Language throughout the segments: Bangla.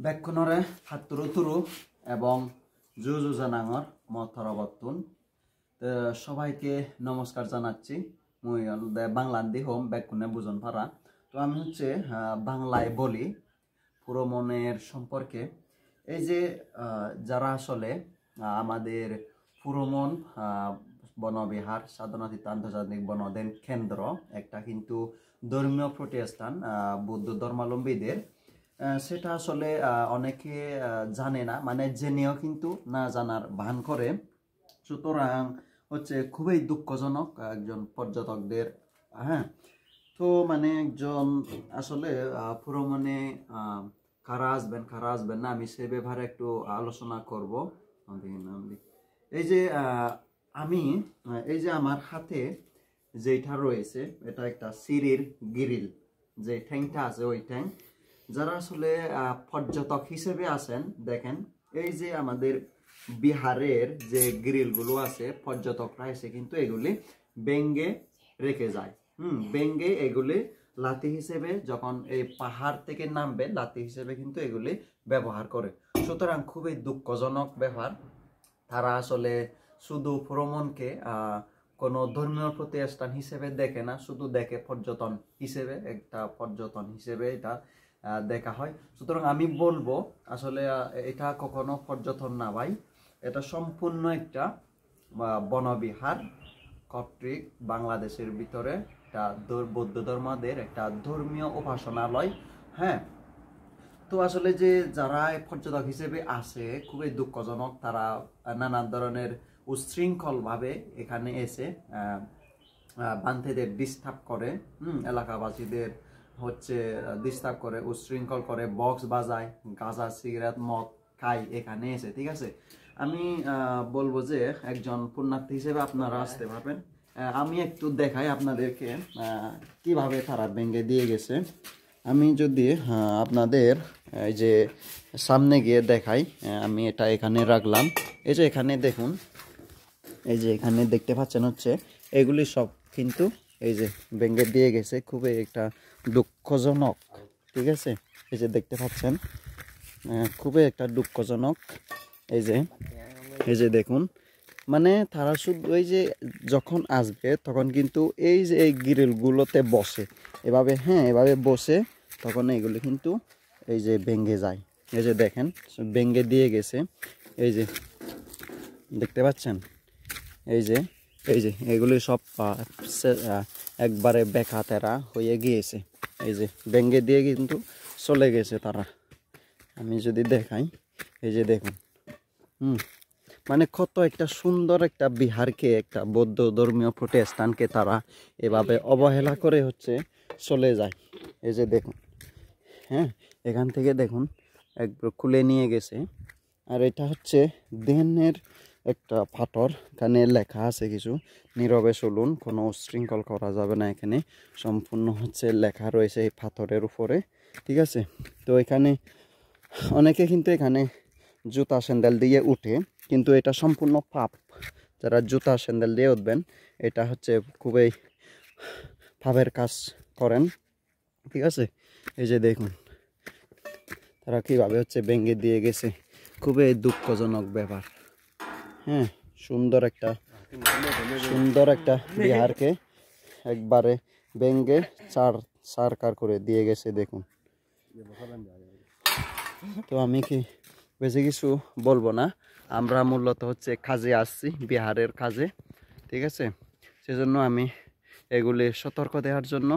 বেক্ষণরে হাতুরু তুরু এবং জুজু জানাঙর মথরবতুন সবাইকে নমস্কার জানাচ্ছি। মুই বাংলান্দি হোম বেক্ষণে বুঝন পারা। তো আমি হচ্ছে বাংলায় বলি পুরো মনের সম্পর্কে। এই যে যারা আসলে আমাদের পুরোমন বনবিহার সাধনাতীর্থ আন্তর্জাতিক বনোদ্যান কেন্দ্র একটা কিন্তু ধর্মীয় প্রতিষ্ঠান বৌদ্ধ ধর্মাবলম্বীদের, সেটা আসলে অনেকে জানে না, মানে জেনেও কিন্তু না জানার ভান করে। সুতরাং হচ্ছে খুবই দুঃখজনক একজন পর্যটকদের। হ্যাঁ, তো মানে একজন আসলে পুরো মানে কারা আসবেন না, আমি সে ব্যাপারে একটু আলোচনা করব। এই যে এই যে আমার হাতে যেটা রয়েছে, এটা একটা সিঁড়ির গ্রিল, যে ঠ্যাংটা আছে ওই ঠ্যাং। যারা আসলে পর্যটক হিসেবে আসেন, দেখেন এই যে আমাদের বিহারের যে গ্রিলগুলো আছে, পর্যটকরা এসে কিন্তু এগুলি বেঙ্গে রেখে যায়। বেঙ্গে এগুলি লাঠি হিসেবে যখন এই পাহাড় থেকে নামবে, লাঠি হিসেবে কিন্তু এগুলি ব্যবহার করে। সুতরাং খুবই দুঃখজনক ব্যাপার। তারা আসলে শুধু ভ্রমণকে কোনো ধর্মীয় প্রতিষ্ঠান হিসেবে দেখে না, শুধু দেখে পর্যটন হিসেবে, একটা পর্যটন হিসেবে এটা দেখা হয়। সুতরাং আমি বলবো আসলে এটা কখনো পর্যটন না ভাই, এটা সম্পূর্ণ একটা বনবিহার কর্তৃক বাংলাদেশের ভিতরে একটা বৌদ্ধ ধর্মদের একটা ধর্মীয় উপাসনালয়। হ্যাঁ, তো আসলে যে যারা পর্যটক হিসেবে আসে, খুবই দুঃখজনক, তারা নানান ধরনের উচ্ছৃঙ্খলভাবে এখানে এসে বান্ধেদের ডিস্টার্ব করে, এলাকাবাসীদের হচ্ছে ডিস্টার্ব করে, উচ্ছৃঙ্খল করে, বক্স বাজায়, গাঁজা সিগারেট মদ খায় এখানে এসে। ঠিক আছে, আমি বলবো যে একজন পুণ্যার্থী হিসেবে আপনারা আসতে পারবেন। আমি একটু দেখাই আপনাদেরকে কিভাবে তারা ভেঙে দিয়ে গেছে। আমি যদি আপনাদের এই যে সামনে গিয়ে দেখাই, আমি এটা এখানে রাখলাম। এই যে এখানে দেখুন, এই যে এখানে দেখতে পাচ্ছেন হচ্ছে এগুলি সব কিন্তু এই যে ভেঙে দিয়ে গেছে। খুবই একটা দুঃখজনক। ঠিক আছে, এই যে দেখতে পাচ্ছেন, খুবই একটা দুঃখজনক। এই যে দেখুন, মানে তারা শুধু এই যে যখন আসবে তখন কিন্তু এই যে এই গ্রিলগুলোতে বসে এভাবে, হ্যাঁ এভাবে বসে, তখন এইগুলি কিন্তু এই যে ভেঙে যায়। এই যে দেখেন ভেঙে দিয়ে গেছে। এই যে দেখতে পাচ্ছেন, এই যে এগুলি সব একবারে বেকাতেরা হয়ে গিয়েছে। এই যে ভেঙে দিয়ে কিন্তু চলে গেছে তারা। আমি যদি দেখাই, এই যে দেখুন, মানে কত একটা সুন্দর একটা বিহারকে, একটা বৌদ্ধ ধর্মীয় প্রতিষ্ঠানকে তারা এভাবে অবহেলা করে হচ্ছে চলে যায়। এই যে দেখুন, হ্যাঁ এখান থেকে দেখুন একবার খুলে নিয়ে গেছে। আর এটা হচ্ছে দেনের একটা পাথর, এখানে লেখা আছে কিছু, নীরবে চলুন, কোনো উচ্ছৃঙ্খল করা যাবে না, এখানে সম্পূর্ণ হচ্ছে লেখা রয়েছে এই পাথরের উপরে। ঠিক আছে, তো এখানে অনেকে কিন্তু এখানে জুতা স্যান্ডেল দিয়ে উঠে, কিন্তু এটা সম্পূর্ণ পাপ। যারা জুতা স্যান্ডেল দিয়ে উঠবেন, এটা হচ্ছে খুবই পাপের কাজ করেন। ঠিক আছে, এই যে দেখুন তারা কীভাবে হচ্ছে ভেঙে দিয়ে গেছে। খুবই দুঃখজনক ব্যাপার। হ্যাঁ, সুন্দর একটা বিহারকে একবারে ভেঙে চারকার করে দিয়ে গেছে। দেখুন, তো আমি কি বেশি কিছু বলবো না। আমরা মূলত হচ্ছে কাজে আসছি, বিহারের কাজে। ঠিক আছে, সেজন্য আমি এগুলি সতর্ক দেওয়ার জন্য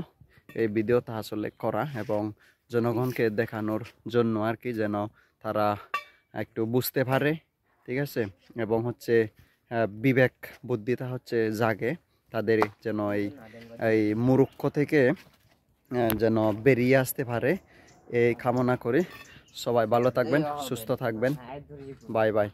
এই ভিডিওটা আসলে করা, এবং জনগণকে দেখানোর জন্য আর কি, যেন তারা একটু বুঝতে পারে। ঠিক আছে, এবং হচ্ছে বিবেক বুদ্ধিটা হচ্ছে জাগে তাদের, যেন এই মূর্খ থেকে যেন বেরিয়ে আসতে পারে, এই কামনা করে। সবাই ভালো থাকবেন, সুস্থ থাকবেন। Bye bye.